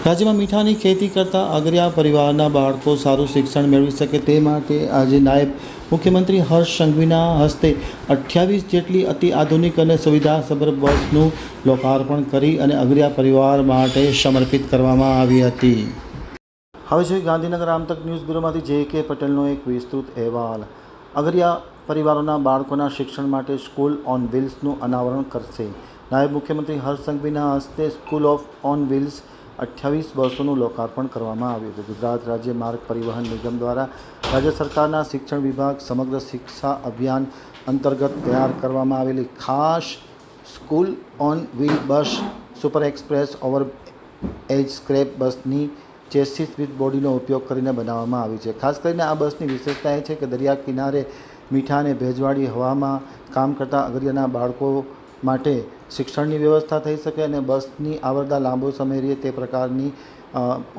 રાજ્યમાં મીઠાની ખેતી કરતા અગરિયા પરિવારના બાળકો સારું શિક્ષણ મેળવી શકે તે માટે આજે નાયબ મુખ્યમંત્રી હર્ષ સંઘવીના હસ્તે 28 જેટલી અતિ આધુનિક અને સુવિધાસભર બસનું લોકાર્પણ કરી અને અગરિયા પરિવાર માટે સમર્પિત કરવામાં આવી હતી। હવે જોઈએ ગાંધીનગર આમતક ન્યૂઝ બ્યુરોમાંથી જે.કે. પટેલનો એક વિસ્તૃત અહેવાલ। અગરિયા પરિવારોના બાળકોના શિક્ષણ માટે સ્કૂલ ઓન વ્હીલ્સનું અનાવરણ કરશે। નાયબ મુખ્યમંત્રી હર્ષ સંઘવીના હસ્તે સ્કૂલ ઓન વ્હીલ્સ 28 બસોનું લોકાર્પણ કરવામાં આવ્યું હતું। ગુજરાત રાજ્ય માર્ગ પરિવહન નિગમ દ્વારા રાજ્ય સરકારના શિક્ષણ વિભાગ સમગ્ર શિક્ષા અભિયાન અંતર્ગત તૈયાર કરવામાં આવેલી ખાસ school on wheel bus super express over age scrap બસની ચેસિસ વિથ બોડીનો ઉપયોગ કરીને બનાવવામાં આવી છે। ખાસ કરીને આ બસની વિશેષતા એ છે કે દરિયા કિનારે મીઠા અને ભેજવાળી હવામાં કામ કરતા અગરિયાના બાળકો માટે શિક્ષણની વ્યવસ્થા થઈ શકે અને બસની આવરદા લાંબો સમય રહે તે પ્રકારની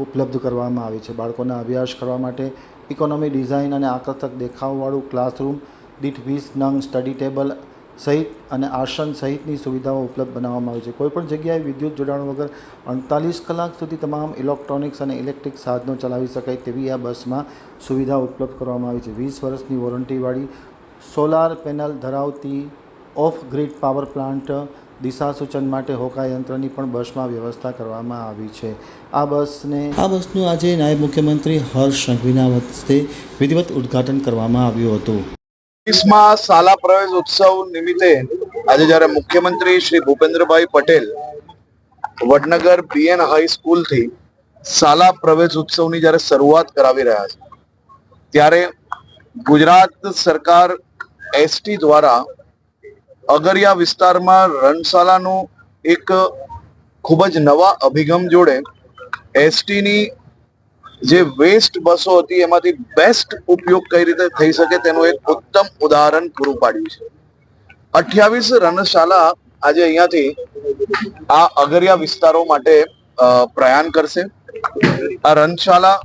ઉપલબ્ધ કરવામાં આવી છે। બાળકોના અભ્યાસ કરવા માટે ઇકોનોમી ડિઝાઇન અને આકર્ષક દેખાવવાળું ક્લાસરૂમ દીઠ 20 નંગ સ્ટડી ટેબલ સહિત અને આસન સહિતની સુવિધાઓ ઉપલબ્ધ બનાવવામાં આવી છે। કોઈપણ જગ્યાએ વિદ્યુત જોડાણ વગર 48 કલાક સુધી તમામ ઇલેક્ટ્રોનિક્સ અને ઇલેક્ટ્રિક સાધનો ચલાવી શકાય તેવી આ બસમાં સુવિધા ઉપલબ્ધ કરવામાં આવી છે। 20 વર્ષની વોરંટીવાળી સોલાર પેનલ ધરાવતી ઓફ ગ્રીડ પાવર પ્લાન્ટ દિશા સૂચન માટે હોકા યંત્રની પણ બસમાં વ્યવસ્થા કરવામાં આવી છે। આ બસનું આજે નાયબ મુખ્યમંત્રી હર્ષ સંઘવીના હસ્તે વિધિવત ઉદ્ઘાટન કરવામાં આવ્યું હતું। શાળા પ્રવેશ ઉત્સવ નિમિત્તે આજે જ્યારે મુખ્યમંત્રી શ્રી ભૂપેન્દ્રભાઈ પટેલ વડનગર બીએન હાઈસ્કૂલથી શાળા પ્રવેશ ઉત્સવની જ્યારે શરૂઆત કરાવી રહ્યા છે ત્યારે ગુજરાત સરકાર એસટી દ્વારા અગરિયા વિસ્તારમાં રણશાળાનું એક ખૂબ જ નવા અભિગમ જોડે એસટીની જે વેસ્ટ બસો હતી એમાંથી બેસ્ટ ઉપયોગ કઈ રીતે થઈ શકે તેનું એક ઉત્તમ ઉદાહરણ પૂરું પાડ્યું છે। 28 રણશાળા આજે અહીંયાથી આ અગરિયા વિસ્તારો માટે પ્રયાણ કરશે। આ રણશાળા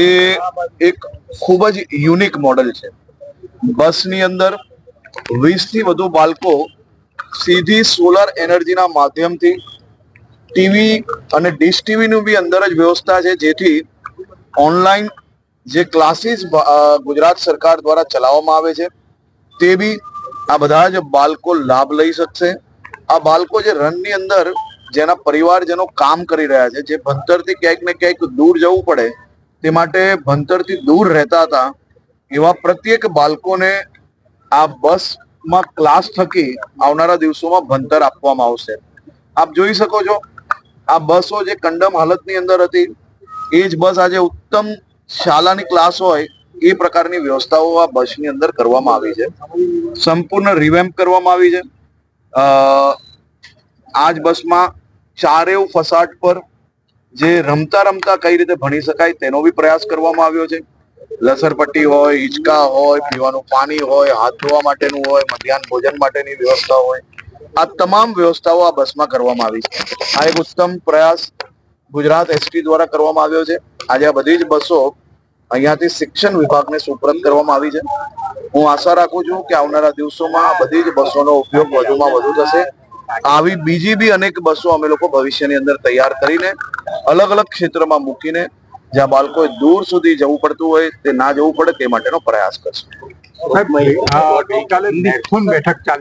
એ એક ખૂબ જ યુનિક મોડલ છે। બસની અંદર 20 થી વધુ બાળકો સીધી સોલાર એનર્જીના માધ્યમથી ટીવી અને ડીશ ટીવીનું બી અંદર જ વ્યવસ્થા છે જેથી ઓનલાઈન જે ક્લાસીસ ગુજરાત સરકાર દ્વારા ચલાવવામાં આવે છે તે બી આ બધા જ બાળકો લાભ લઈ શકશે। આ બાળકો જે રનની અંદર જેના પરિવારજનો કામ કરી રહ્યા છે, જે ભણતરથી ક્યાંક ને ક્યાંક દૂર જવું પડે તે માટે ભણતરથી દૂર રહેતા હતા એવા પ્રત્યેક બાળકોને આ બસમાં ક્લાસ થકી આવનારા દિવસોમાં ભણતર આપવામાં આવશે। આપ જોઈ શકો છો આ બસો જે કંડમ હાલતની અંદર હતી એ જ બસ આજે ઉત્તમ શાળાની ક્લાસ હોય એ પ્રકારની વ્યવસ્થાઓ આ બસની અંદર કરવામાં આવી છે। સંપૂર્ણ રિવેમ્પ કરવામાં આવી છે। આ જ બસમાં ચારેવ ફસાટ પર જે રમતા રમતા કઈ રીતે ભણી શકાય તેનો બી પ્રયાસ કરવામાં આવ્યો છે। લસરપટ્ટી હોય, હિંચકા હોય, પીવાનું પાણી હોય, હાથ ધોવા માટેનું હોય, મધ્યાહન ભોજન માટેની વ્યવસ્થા હોય, આ તમામ વ્યવસ્થાઓ આ બસમાં કરવામાં આવી છે। આ એક ઉત્તમ પ્રયાસ ગુજરાત એસટી દ્વારા કરવામાં આવ્યો છે। આજે આ બધી જ બસો અહીંયાથી શિક્ષણ વિભાગને સુપરત કરવામાં આવી છે। હું આશા રાખું છું કે આવનારા દિવસોમાં આ બધી જ બસોનો ઉપયોગ વધુમાં વધુ થશે। આવી બીજી બી અનેક બસો અમે લોકો ભવિષ્યની અંદર તૈયાર કરીને અલગ અલગ ક્ષેત્રમાં મૂકીને જ્યાં બાળકોએ દૂર સુધી જવું પડતું હોય તે ના જવું પડે તે માટેનો પ્રયાસ કરશું। ગઈકાલે બેઠક ચાલી